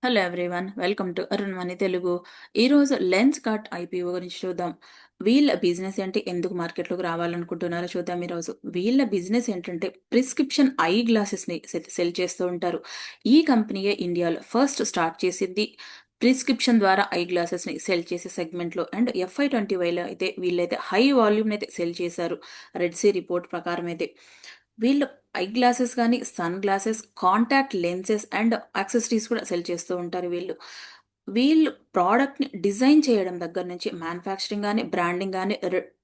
Hello everyone, welcome to Arun money Telugu. ఈరోజు lens cart IPO గురించి చూద్దాం. వీళ్ళ బిజినెస్ ఏంటి, ఎందుకు మార్కెట్లోకి రావాలనుకుంటున్నారో చూద్దాం. ఈరోజు వీళ్ళ బిజినెస్ ఏంటంటే ప్రిస్క్రిప్షన్ ఐ గ్లాసెస్ని సెల్ చేస్తూ ఉంటారు. ఈ కంపెనీయే ఇండియాలో ఫస్ట్ స్టార్ట్ చేసింది ప్రిస్క్రిప్షన్ ద్వారా ఐ గ్లాసెస్ని సెల్ చేసే సెగ్మెంట్లో. అండ్ FY 2025లో అయితే వీళ్ళైతే హై వాల్యూమ్ అయితే సెల్ చేశారు. రెడ్ సీ రిపోర్ట్ ప్రకారం అయితే వీళ్ళు ఐ గ్లాసెస్ కానీ, sunglasses, contact lenses and accessories కూడా సెల్ చేస్తూ ఉంటారు వీళ్ళు. వీళ్ళు ప్రోడక్ట్ని డిజైన్ చేయడం దగ్గర నుంచి మ్యానుఫ్యాక్చరింగ్ కానీ, బ్రాండింగ్ కానీ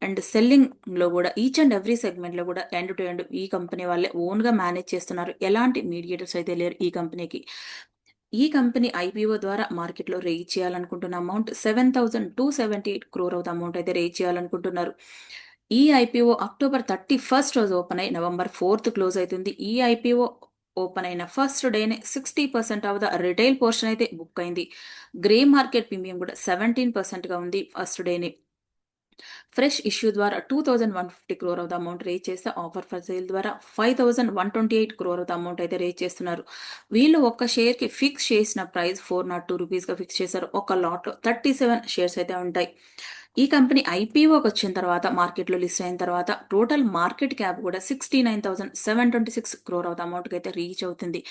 అండ్ సెల్లింగ్లో కూడా ఈచ్ అండ్ ఎవ్రీ సెగ్మెంట్లో కూడా ఎండ్ టు ఎండ్ ఈ కంపెనీ వాళ్ళే ఓన్గా మేనేజ్ చేస్తున్నారు. ఎలాంటి మీడియేటర్స్ అయితే లేరు ఈ కంపెనీకి. ఈ కంపెనీ ఐపీఓ ద్వారా మార్కెట్లో రేజ్ చేయాలనుకుంటున్న అమౌంట్ 7,278 crore ఆఫ్ అమౌంట్ అయితే రేజ్ చేయాలనుకుంటున్నారు. ఈ ఐపీఓ October 31 రోజు ఓపెన్ అయి November 4 క్లోజ్ అవుతుంది. ఈ ఐపీఓ ఓపెన్ అయిన ఫస్ట్ డేనే 60% ఆఫ్ ద రిటైల్ పోర్షన్ అయితే బుక్ అయింది. గ్రే మార్కెట్ ప్రీమియం కూడా 17%గా ఉంది ఫస్ట్ డేనే. ఫ్రెష్ ఇష్యూ ద్వారా 2,150 crore of the amount raise చేస్తే, ఆఫర్ ఫర్ సేల్ ద్వారా 5,128 crore ఆఫ్ ద అమౌంట్ అయితే రేజ్ చేస్తున్నారు. వీళ్ళు ఒక్క షేర్కి ఫిక్స్ చేసిన ప్రైస్ 402 రూపీస్గా ఫిక్స్ చేశారు. ఒక లాట్లో 37 షేర్స్ అయితే ఉంటాయి. ఈ కంపెనీ ఐపీఓకి వచ్చిన తర్వాత, మార్కెట్లో లిస్ట్ అయిన తర్వాత టోటల్ మార్కెట్ క్యాప్ కూడా 69,726 crore ఆఫ్ ద అమౌంట్కి అయితే రీచ్ అవుతుంది.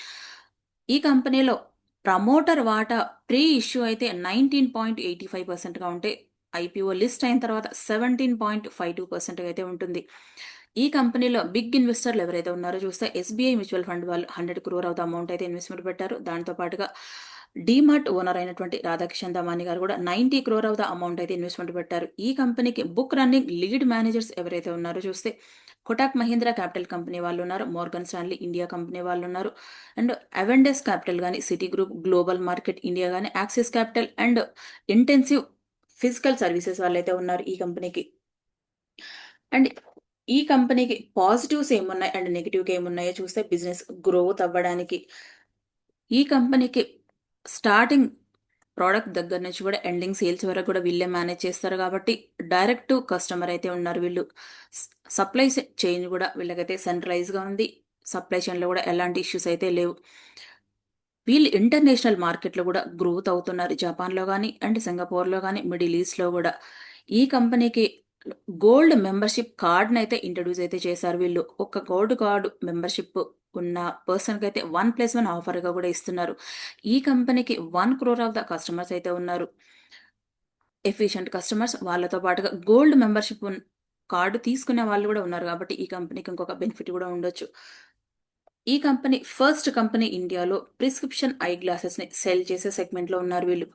ఈ కంపెనీలో ప్రమోటర్ వాటా ప్రీ ఇష్యూ అయితే 19.85%గా ఉంటే, ఐపీఓ లిస్ట్ అయిన తర్వాత 17.52% అయితే ఉంటుంది. ఈ కంపెనీలో బిగ్ ఇన్వెస్టర్లు ఎవరైతే ఉన్నారో చూస్తే, ఎస్బీఐ మ్యూచువల్ ఫండ్ వాళ్ళు 100 crore ఆఫ్ ద అమౌంట్ అయితే ఇన్వెస్ట్మెంట్ పెట్టారు. దాంతో పాటుగా డీమార్ట్ ఓనర్ అయినటువంటి రాధాకిషన్ దమాని గారు కూడా 90 crore ఆఫ్ ద అమౌంట్ అయితే ఇన్వెస్ట్మెంట్ పెట్టారు. ఈ కంపెనీకి బుక్ రన్నింగ్ లీడ్ మేనేజర్స్ ఎవరైతే ఉన్నారో చూస్తే, కొటాక్ మహీంద్రా క్యాపిటల్ కంపెనీ వాళ్ళు ఉన్నారు, మోర్గన్ స్టాన్లీ ఇండియా కంపెనీ వాళ్ళు ఉన్నారు, అండ్ అవెండెస్ క్యాపిటల్ కానీ, Citi group, global market India కానీ, Axis capital and intensive physical services వాళ్ళైతే ఉన్నారు ఈ కంపెనీకి. అండ్ ఈ కంపెనీకి పాజిటివ్స్ ఏమున్నాయి అండ్ నెగిటివ్గా ఏమున్నాయో చూస్తే, బిజినెస్ గ్రోత్ అవ్వడానికి ఈ కంపెనీకి స్టార్టింగ్ ప్రోడక్ట్ దగ్గర నుంచి కూడా ఎండింగ్ సేల్స్ వరకు కూడా వీళ్ళే మేనేజ్ చేస్తారు కాబట్టి డైరెక్ట్ టు కస్టమర్ అయితే ఉన్నారు వీళ్ళు. సప్లై చైన్ కూడా వీళ్ళకైతే సెంట్రలైజ్గా ఉంది. సప్లై చైన్లో కూడా ఎలాంటి ఇష్యూస్ అయితే లేవు. వీళ్ళు ఇంటర్నేషనల్ మార్కెట్లో కూడా గ్రోత్ అవుతున్నారు. జపాన్లో కానీ, అండ్ సింగపూర్లో కానీ, మిడిల్ ఈస్ట్లో కూడా. ఈ కంపెనీకి గోల్డ్ మెంబర్షిప్ కార్డ్ని అయితే ఇంట్రడ్యూస్ అయితే చేశారు వీళ్ళు. ఒక గోల్డ్ కార్డు మెంబర్షిప్ ఉన్న పర్సన్కి అయితే 1+1 ఆఫర్గా కూడా ఇస్తున్నారు. ఈ కంపెనీకి 1 crore ఆఫ్ ద కస్టమర్స్ అయితే ఉన్నారు, ఎఫిషియంట్ కస్టమర్స్. వాళ్ళతో పాటుగా గోల్డ్ మెంబర్షిప్ కార్డు తీసుకునే వాళ్ళు కూడా ఉన్నారు కాబట్టి ఈ కంపెనీకి ఇంకొక బెనిఫిట్ కూడా ఉండొచ్చు. ఈ కంపెనీ ఫస్ట్ కంపెనీ ఇండియాలో ప్రిస్క్రిప్షన్ ఐ గ్లాసెస్ని సెల్ చేసే సెగ్మెంట్లో ఉన్నారు వీళ్ళు.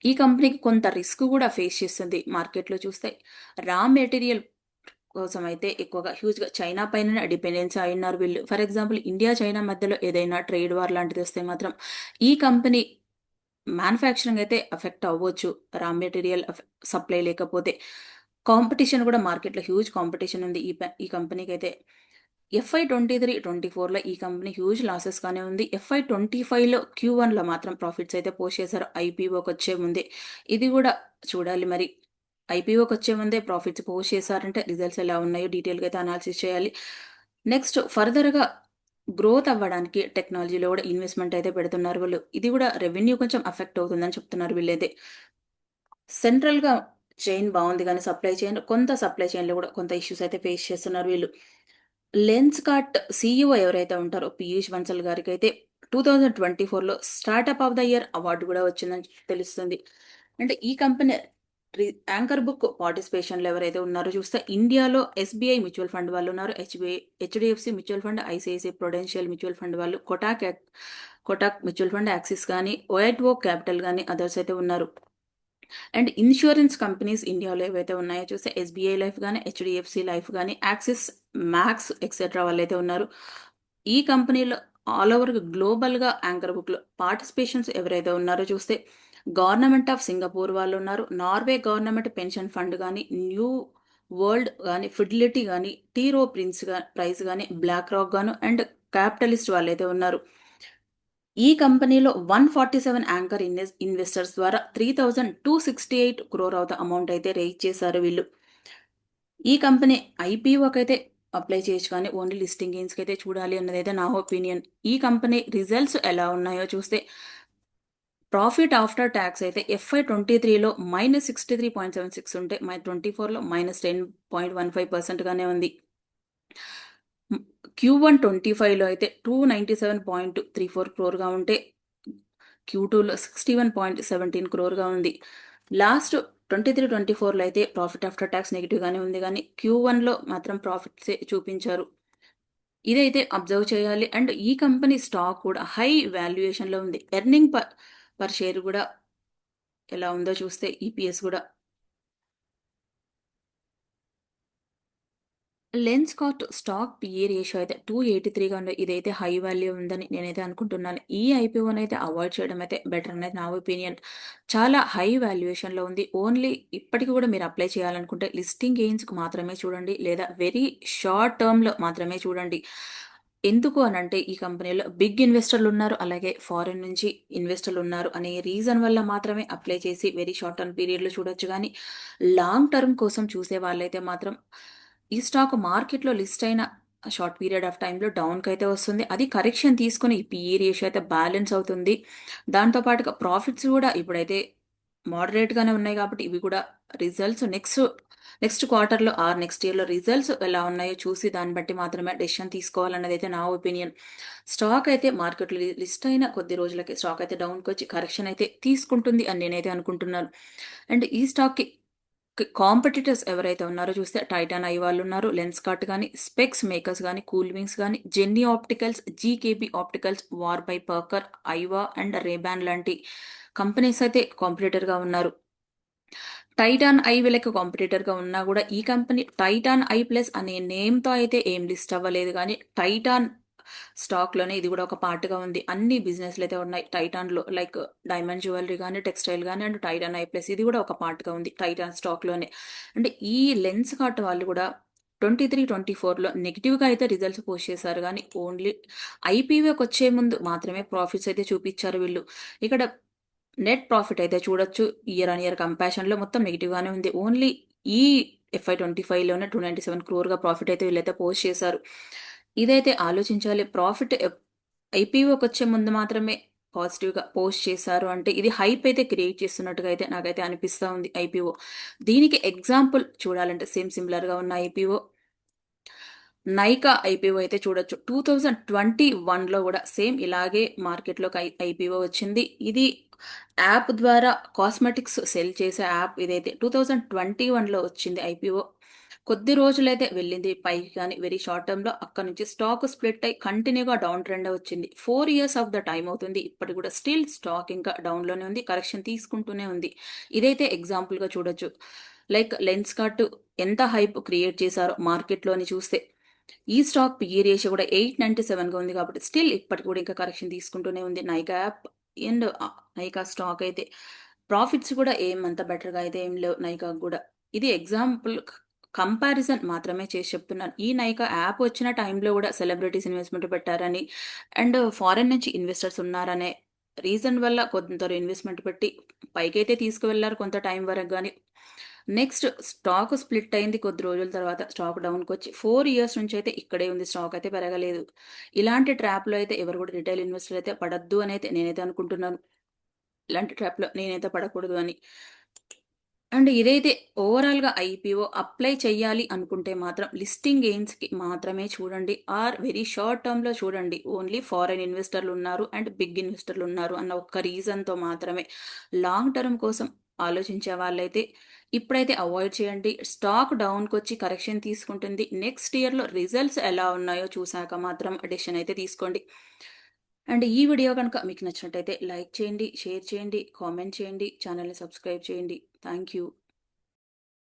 ఈ కంపెనీకి కొంత రిస్క్ కూడా ఫేస్ చేస్తుంది మార్కెట్లో చూస్తే. రా మెటీరియల్ కోసం అయితే ఎక్కువగా హ్యూజ్గా చైనా పైన డిపెండెన్సీ అయి ఉన్నారు వీళ్ళు. ఫర్ ఎగ్జాంపుల్, ఇండియా చైనా మధ్యలో ఏదైనా ట్రేడ్ వార్ లాంటిది వస్తే మాత్రం ఈ కంపెనీ మ్యానుఫ్యాక్చరింగ్ అయితే అఫెక్ట్ అవ్వచ్చు. రా మెటీరియల్ సప్లై లేకపోతే కాంపిటీషన్ కూడా మార్కెట్లో హ్యూజ్ కాంపిటీషన్ ఉంది ఈ కంపెనీకి అయితే. FY 2023-24లో ఈ కంపెనీ హ్యూజ్ లాసెస్గానే ఉంది. FY 2025లో Q1లో మాత్రం ప్రాఫిట్స్ అయితే పోస్ట్ చేశారు ఐపీఓకి వచ్చే ముందే. ఇది కూడా చూడాలి మరి. ఐపీఓకి వచ్చే ముందే ప్రాఫిట్స్ పోస్ట్ చేశారంటే రిజల్ట్స్ ఎలా ఉన్నాయో డీటెయిల్గా అయితే అనాలిసిస్ చేయాలి. నెక్స్ట్ ఫర్దర్గా గ్రోత్ అవ్వడానికి టెక్నాలజీలో కూడా ఇన్వెస్ట్మెంట్ అయితే పెడుతున్నారు వీళ్ళు. ఇది కూడా రెవెన్యూ కొంచెం అఫెక్ట్ అవుతుందని చెప్తున్నారు వీళ్ళైతే. సెంట్రల్గా చైన్ బాగుంది కానీ సప్లై చైన్లో కూడా కొంత ఇష్యూస్ అయితే ఫేస్ చేస్తున్నారు వీళ్ళు. లెన్స్ కార్ట్ సీఈఓ ఎవరైతే ఉంటారో పీయూష్ బన్సల్ గారికి అయితే 2024లో startup of the year award కూడా వచ్చిందని తెలుస్తుంది. అంటే ఈ కంపెనీ యాంకర్ బుక్ పార్టిసిపేషన్లో ఎవరైతే ఉన్నారో చూస్తే, ఇండియాలో ఎస్బీఐ మ్యూచువల్ ఫండ్ వాళ్ళు ఉన్నారు, HDFC mutual fund, ICICI Prudential mutual fund వాళ్ళు, కోటాక్ మ్యూచువల్ ఫండ్, యాక్సిస్ కానీ, ఓఎట్ఓ క్యాపిటల్ కానీ అదర్స్ అయితే ఉన్నారు. అండ్ ఇన్సూరెన్స్ కంపెనీస్ ఇండియాలో ఏవైతే ఉన్నాయో చూస్తే, ఎస్బీఐ లైఫ్ కానీ, హెచ్డిఎఫ్సి లైఫ్ కానీ, యాక్సిస్ మ్యాక్స్ ఎక్సెట్రా వాళ్ళైతే ఉన్నారు. ఈ కంపెనీలో ఆల్ ఓవర్ గ్లోబల్గా యాంకర్ బుక్లో పార్టిసిపేషన్స్ ఎవరైతే ఉన్నారో చూస్తే, గవర్నమెంట్ ఆఫ్ సింగపూర్ వాళ్ళు ఉన్నారు, నార్వే గవర్నమెంట్ పెన్షన్ ఫండ్ కానీ, న్యూ వరల్డ్ కానీ, ఫిడిలిటీ కానీ, టీరో ప్రైజ్ కానీ, బ్లాక్ రాక్ గాను అండ్ క్యాపిటలిస్ట్ వాళ్ళైతే ఉన్నారు. ఈ కంపెనీలో 147 యాంకర్ ఇన్వెస్టర్స్ ద్వారా 3,268 crore ఆఫ్ ద అమౌంట్ అయితే రేజ్ చేశారు వీళ్ళు. ఈ కంపెనీ ఐపీఓకి అయితే అప్లై చేయొచ్చు కానీ ఓన్లీ లిస్టింగ్ గెయిన్స్కి అయితే చూడాలి అన్నది అయితే నా ఒపీనియన్. ఈ కంపెనీ రిజల్ట్స్ ఎలా ఉన్నాయో చూస్తే, ప్రాఫిట్ ఆఫ్టర్ ట్యాక్స్ అయితే FY23లో -63.76 ఉంటే 24లో -10.15%గానే ఉంది. Q1 25లో అయితే 297.34 క్రోర్గా ఉంటే Q2లో 61.17 క్రోర్గా ఉంది. లాస్ట్ 23-24లో అయితే ప్రాఫిట్ ఆఫ్టర్ ట్యాక్స్ నెగిటివ్గానే ఉంది, కానీ Q1లో మాత్రం ప్రాఫిట్సే చూపించారు. ఇదైతే అబ్జర్వ్ చేయాలి. అండ్ ఈ కంపెనీ స్టాక్ కూడా హై వాల్యుయేషన్లో ఉంది. ఎర్నింగ్ పర్ షేర్ కూడా ఎలా ఉందో చూస్తే ఈపీఎస్ కూడా లెన్స్కార్ట్ స్టాక్ పిఈ రేషియో అయితే 283గా ఉంది. ఇదైతే హై వాల్యూ ఉందని నేనైతే అనుకుంటున్నాను. ఈ ఐపీఓని అయితే అవాయిడ్ చేయడం అయితే బెటర్ అనేది నా ఒపీనియన్. చాలా హై వాల్యుయేషన్లో ఉంది. ఓన్లీ ఇప్పటికి కూడా మీరు అప్లై చేయాలనుకుంటే లిస్టింగ్ గెయిన్స్కి మాత్రమే చూడండి, లేదా వెరీ షార్ట్ టర్మ్లో మాత్రమే చూడండి. ఎందుకు అనంటే ఈ కంపెనీలో బిగ్ ఇన్వెస్టర్లు ఉన్నారు, అలాగే ఫారిన్ నుంచి ఇన్వెస్టర్లు ఉన్నారు అనే రీజన్ వల్ల మాత్రమే అప్లై చేసి వెరీ షార్ట్ టర్మ్ పీరియడ్లో చూడొచ్చు. కానీ లాంగ్ టర్మ్ కోసం చూసే వాళ్ళైతే మాత్రం ఈ స్టాక్ మార్కెట్లో లిస్ట్ అయిన షార్ట్ పీరియడ్ ఆఫ్ టైంలో డౌన్కి అయితే వస్తుంది. అది కరెక్షన్ తీసుకుని పిఈ రేషియో అయితే బ్యాలెన్స్ అవుతుంది. దాంతోపాటుగా ప్రాఫిట్స్ కూడా ఇప్పుడైతే మోడరేట్గానే ఉన్నాయి, కాబట్టి ఇవి కూడా రిజల్ట్స్ నెక్స్ట్ క్వార్టర్లో ఆర్ నెక్స్ట్ ఇయర్లో రిజల్ట్స్ ఎలా ఉన్నాయో చూసి దాన్ని బట్టి మాత్రమే డెసిషన్ తీసుకోవాలన్నది అయితే నా ఒపీనియన్. స్టాక్ అయితే మార్కెట్లో లిస్ట్ అయిన కొద్ది రోజులకి స్టాక్ అయితే డౌన్కి వచ్చి కరెక్షన్ అయితే తీసుకుంటుంది అని నేనైతే అనుకుంటున్నాను. అండ్ ఈ స్టాక్కి కాంపిటీటర్స్ ఎవరైతే ఉన్నారో చూస్తే టైటాన్ ఐ వాళ్ళు ఉన్నారు, లెన్స్కార్ట్ కానీ, స్పెక్స్ మేకర్స్ కానీ, కూల్ వింగ్స్ కానీ, Jenny opticals, GKB opticals, Warby Parker, ఐవా అండ్ రేబాన్ లాంటి కంపెనీస్ అయితే కాంపిటీటర్గా ఉన్నారు. టైటాన్ ఐ వీళ్ళకి కాంపిటీటర్గా ఉన్నా కూడా ఈ కంపెనీ టైటాన్ ఐ ప్లస్ అనే నేమ్తో అయితే ఏం లిస్ట్ అవ్వలేదు, కానీ టైటాన్ స్టాక్లోనే ఇది కూడా ఒక పార్ట్గా ఉంది. అన్ని బిజినెస్లు అయితే ఉన్నాయి టైటాన్లో, లైక్ డైమండ్ జ్యువెలరీ కానీ, టెక్స్టైల్ కానీ, అండ్ టైటాన్ ఐ ప్లస్ ఇది కూడా ఒక పార్ట్గా ఉంది టైటాన్ స్టాక్లోనే. అంటే ఈ లెన్స్ కార్ట్ వాళ్ళు కూడా 23-24లో నెగిటివ్గా అయితే రిజల్ట్స్ పోస్ట్ చేశారు, కానీ ఓన్లీ ఐపీఓకి వచ్చే ముందు మాత్రమే ప్రాఫిట్స్ అయితే చూపించారు వీళ్ళు. ఇక్కడ నెట్ ప్రాఫిట్ అయితే చూడొచ్చు, ఇయర్ ఆన్ ఇయర్ కంపారిజన్లో మొత్తం నెగిటివ్గానే ఉంది. ఓన్లీ ఈ FY25లోనే 297 క్రోర్గా ప్రాఫిట్ అయితే వీళ్ళైతే పోస్ట్ చేశారు. ఇదైతే ఆలోచించాలి. ప్రాఫిట్ ఐపీఓకి వచ్చే ముందు మాత్రమే పాజిటివ్గా పోస్ట్ చేశారు అంటే ఇది హైప్ అయితే క్రియేట్ చేస్తున్నట్టుగా అయితే నాకైతే అనిపిస్తూ ఉంది ఐపీఓ. దీనికి ఎగ్జాంపుల్ చూడాలంటే సేమ్ సిమిలర్గా ఉన్న ఐపీఓ నైకా ఐపీఓ అయితే చూడొచ్చు. 2021లో కూడా సేమ్ ఇలాగే మార్కెట్లోకి ఐపీఓ వచ్చింది. ఇది యాప్ ద్వారా కాస్మెటిక్స్ సెల్ చేసే యాప్ ఇదైతే 2021లో వచ్చింది ఐపీఓ. కొద్ది రోజులైతే వెళ్ళింది పైకి, కానీ వెరీ షార్ట్ టర్మ్లో అక్కడ నుంచి స్టాక్ స్ప్లిట్ అయి కంటిన్యూగా డౌన్ ట్రెండ్ వచ్చింది. 4 ఇయర్స్ ఆఫ్ ద టైం అవుతుంది, ఇప్పటికి కూడా స్టిల్ స్టాక్ ఇంకా డౌన్లోనే ఉంది, కరెక్షన్ తీసుకుంటూనే ఉంది. ఇదైతే ఎగ్జాంపుల్గా చూడొచ్చు. లైక్ లెన్స్కార్ట్ ఎంత హైప్ క్రియేట్ చేశారో మార్కెట్లోని చూస్తే ఈ స్టాక్ పిఈ రేషియో కూడా 897గా ఉంది, కాబట్టి స్టిల్ ఇప్పటికి కూడా ఇంకా కరెక్షన్ తీసుకుంటూనే ఉంది Nykaa app. And Nykaa stock అయితే ప్రాఫిట్స్ కూడా ఏమంత బెటర్గా అయితే ఏం లేవు నైకా కూడా. ఇది ఎగ్జాంపుల్ కంపారిజన్ మాత్రమే చేసి చెప్తున్నాను. ఈ నైకా యాప్ వచ్చిన టైంలో కూడా సెలబ్రిటీస్ ఇన్వెస్ట్మెంట్ పెట్టారని అండ్ ఫారెన్ నుంచి ఇన్వెస్టర్స్ ఉన్నారనే రీజన్ వల్ల కొందరు ఇన్వెస్ట్మెంట్ పెట్టి పైకైతే తీసుకువెళ్లారు కొంత టైం వరకు, కానీ నెక్స్ట్ స్టాక్ స్ప్లిట్ అయింది కొద్ది రోజుల తర్వాత స్టాక్ డౌన్కి వచ్చి 4 ఇయర్స్ నుంచి అయితే ఇక్కడే ఉంది, స్టాక్ అయితే పెరగలేదు. ఇలాంటి ట్రాప్లో అయితే ఎవరు కూడా రిటైల్ ఇన్వెస్టర్ అయితే పడద్దు అని అయితే నేనైతే అనుకుంటున్నాను. ఇలాంటి ట్రాప్లో నేనైతే పడకూడదు అని. అండ్ ఇదైతే ఓవరాల్గా ఐపీఓ అప్లై చేయాలి అనుకుంటే మాత్రం లిస్టింగ్ గెయిన్స్కి మాత్రమే చూడండి, ఆర్ వెరీ షార్ట్ టర్మ్లో చూడండి. ఓన్లీ ఫారెన్ ఇన్వెస్టర్లు ఉన్నారు అండ్ బిగ్ ఇన్వెస్టర్లు ఉన్నారు అన్న ఒక్క రీజన్తో మాత్రమే. లాంగ్ టర్మ్ కోసం ఆలోచించే వాళ్ళైతే ఇప్పుడైతే అవాయిడ్ చేయండి. స్టాక్ డౌన్కి వచ్చి కరెక్షన్ తీసుకుంటుంది, నెక్స్ట్ ఇయర్లో రిజల్ట్స్ ఎలా ఉన్నాయో చూశాక మాత్రం డెసిషన్ అయితే తీసుకోండి. అండ్ ఈ వీడియో కనుక మీకు నచ్చినట్టయితే లైక్ చేయండి, షేర్ చేయండి, కామెంట్ చేయండి, ఛానల్ని సబ్స్క్రైబ్ చేయండి. Thank you.